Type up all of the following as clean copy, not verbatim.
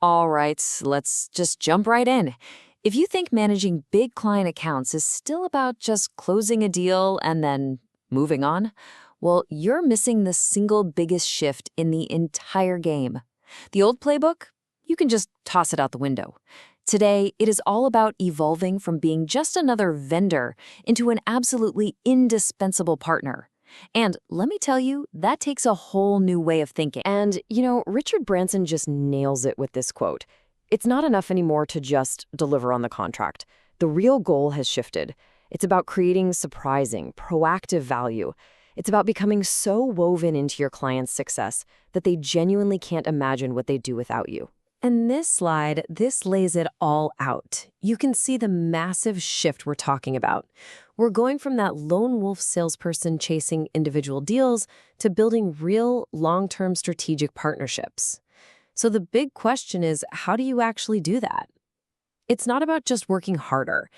All right, let's just jump right in. If you think managing big client accounts is still about just closing a deal and then moving on, well, you're missing the single biggest shift in the entire game. The old playbook? You can just toss it out the window. Today, it is all about evolving from being just another vendor into an absolutely indispensable partner. And let me tell you, that takes a whole new way of thinking. And, Richard Branson just nails it with this quote. It's not enough anymore to just deliver on the contract. The real goal has shifted. It's about creating surprising, proactive value. It's about becoming so woven into your client's success that they genuinely can't imagine what they'd do without you. And this lays it all out. You can see the massive shift we're talking about. We're going from that lone wolf salesperson chasing individual deals to building real, long-term strategic partnerships. So the big question is, how do you actually do that? It's not about just working harder.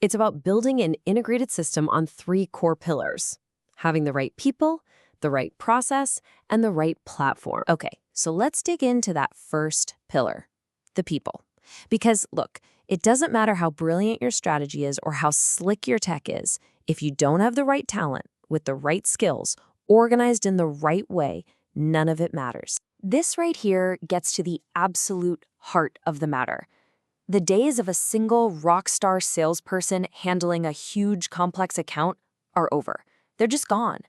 It's about building an integrated system on 3 core pillars: having the right people, the right process, and the right platform. Okay, so let's dig into that first pillar, the people. Because look, it doesn't matter how brilliant your strategy is or how slick your tech is. If you don't have the right talent with the right skills, organized in the right way, none of it matters. This right here gets to the absolute heart of the matter. The days of a single rock star salesperson handling a huge complex account are over. They're just gone.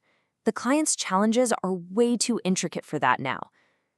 The client's challenges are way too intricate for that now.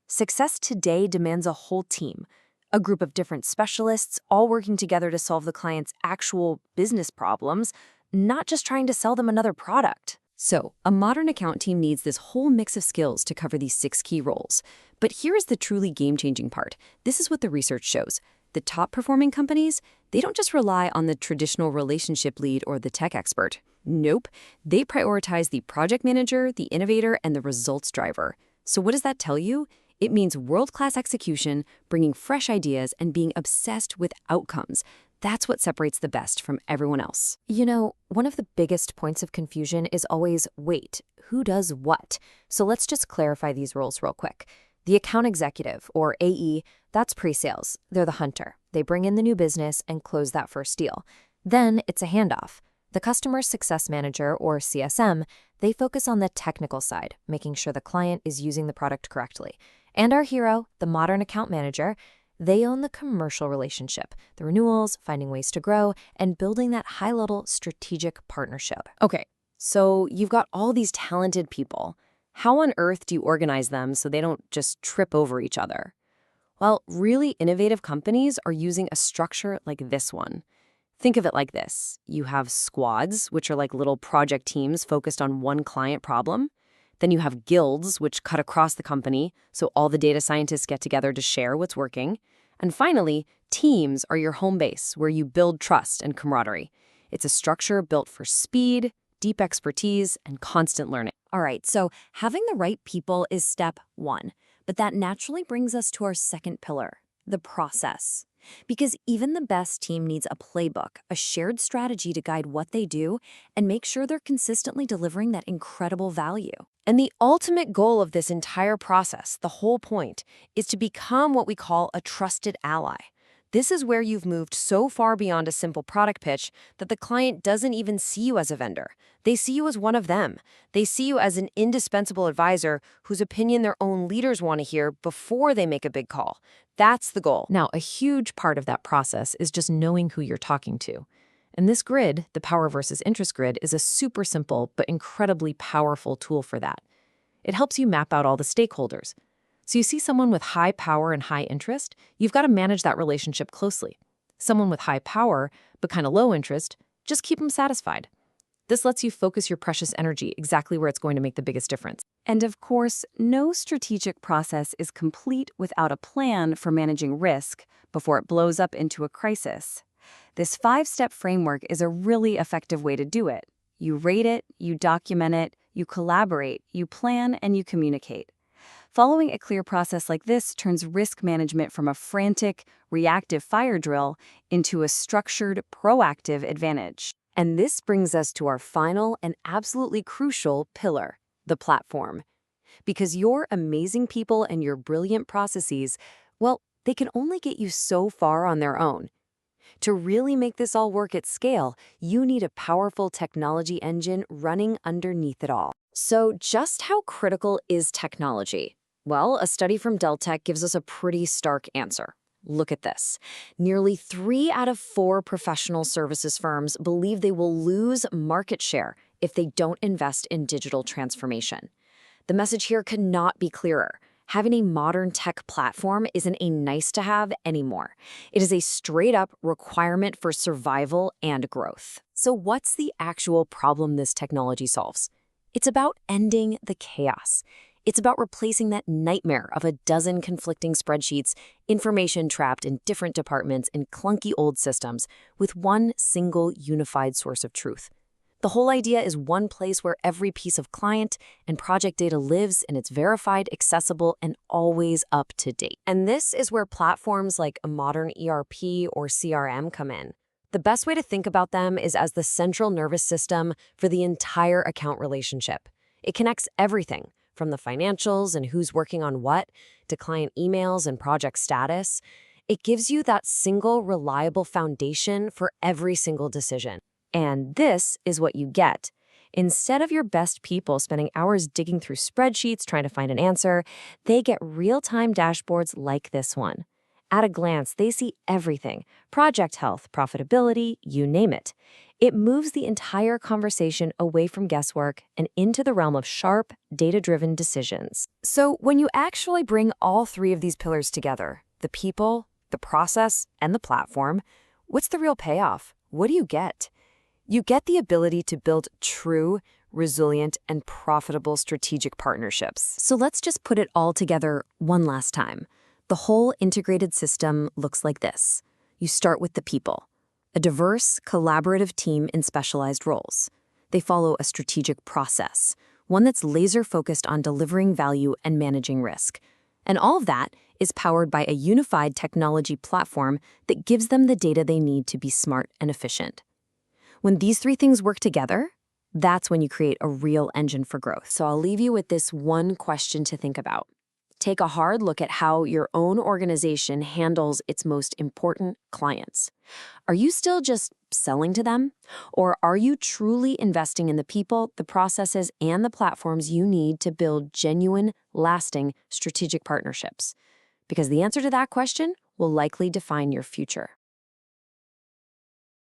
Success today demands a whole team, a group of different specialists all working together to solve the client's actual business problems, not just trying to sell them another product. So, a modern account team needs this whole mix of skills to cover these 6 key roles. But here is the truly game-changing part. This is what the research shows. The top-performing companies, they don't just rely on the traditional relationship lead or the tech expert. Nope. They prioritize the project manager, the innovator, and the results driver. So what does that tell you? It means world-class execution, bringing fresh ideas, and being obsessed with outcomes. That's what separates the best from everyone else. One of the biggest points of confusion is always, wait, who does what? So let's just clarify these roles real quick. The account executive, or AE, that's pre-sales. They're the hunter. They bring in the new business and close that first deal. Then it's a handoff. The customer success manager, or CSM, they focus on the technical side, making sure the client is using the product correctly. And our hero, the modern account manager, they own the commercial relationship, the renewals, finding ways to grow, and building that high-level strategic partnership. Okay, so you've got all these talented people. How on earth do you organize them so they don't just trip over each other? Well, really innovative companies are using a structure like this one. Think of it like this. You have squads, which are like little project teams focused on one client problem. Then you have guilds, which cut across the company, so all the data scientists get together to share what's working. And finally, teams are your home base, where you build trust and camaraderie. It's a structure built for speed, deep expertise, and constant learning. All right, so having the right people is step 1. But that naturally brings us to our second pillar, the process. Because even the best team needs a playbook, a shared strategy to guide what they do and make sure they're consistently delivering that incredible value. And the ultimate goal of this entire process, the whole point, is to become what we call a trusted ally. This is where you've moved so far beyond a simple product pitch that the client doesn't even see you as a vendor. They see you as one of them. They see you as an indispensable advisor whose opinion their own leaders want to hear before they make a big call. That's the goal. Now, a huge part of that process is just knowing who you're talking to. And this grid, the power versus interest grid, is a super simple but incredibly powerful tool for that. It helps you map out all the stakeholders. So you see someone with high power and high interest, you've got to manage that relationship closely. Someone with high power, but kind of low interest, just keep them satisfied. This lets you focus your precious energy exactly where it's going to make the biggest difference. And of course, no strategic process is complete without a plan for managing risk before it blows up into a crisis. This 5-step framework is a really effective way to do it. You rate it, you document it, you collaborate, you plan, and you communicate. Following a clear process like this turns risk management from a frantic, reactive fire drill into a structured, proactive advantage. And this brings us to our final and absolutely crucial pillar, the platform. Because your amazing people and your brilliant processes, well, they can only get you so far on their own. To really make this all work at scale, you need a powerful technology engine running underneath it all. So just how critical is technology? Well, a study from Dell Tech gives us a pretty stark answer. Look at this. Nearly 3 out of 4 professional services firms believe they will lose market share if they don't invest in digital transformation. The message here could not be clearer. Having a modern tech platform isn't a nice-to-have anymore. It is a straight-up requirement for survival and growth. So what's the actual problem this technology solves? It's about ending the chaos. It's about replacing that nightmare of a dozen conflicting spreadsheets, information trapped in different departments and clunky old systems, with one single unified source of truth. The whole idea is one place where every piece of client and project data lives, and it's verified, accessible, and always up to date. And this is where platforms like a modern ERP or CRM come in. The best way to think about them is as the central nervous system for the entire account relationship. It connects everything, from the financials and who's working on what, to client emails and project status. It gives you that single, reliable foundation for every single decision. And this is what you get. Instead of your best people spending hours digging through spreadsheets trying to find an answer, they get real-time dashboards like this one. At a glance, they see everything: project health, profitability, you name it. It moves the entire conversation away from guesswork and into the realm of sharp, data-driven decisions. So when you actually bring all 3 of these pillars together, the people, the process, and the platform, what's the real payoff? What do you get? You get the ability to build true, resilient, and profitable strategic partnerships. So let's just put it all together one last time. The whole integrated system looks like this. You start with the people, a diverse, collaborative team in specialized roles. They follow a strategic process, one that's laser-focused on delivering value and managing risk. And all of that is powered by a unified technology platform that gives them the data they need to be smart and efficient. When these 3 things work together, that's when you create a real engine for growth. So I'll leave you with this one question to think about. Take a hard look at how your own organization handles its most important clients. Are you still just selling to them? Or are you truly investing in the people, the processes, and the platforms you need to build genuine, lasting strategic partnerships? Because the answer to that question will likely define your future.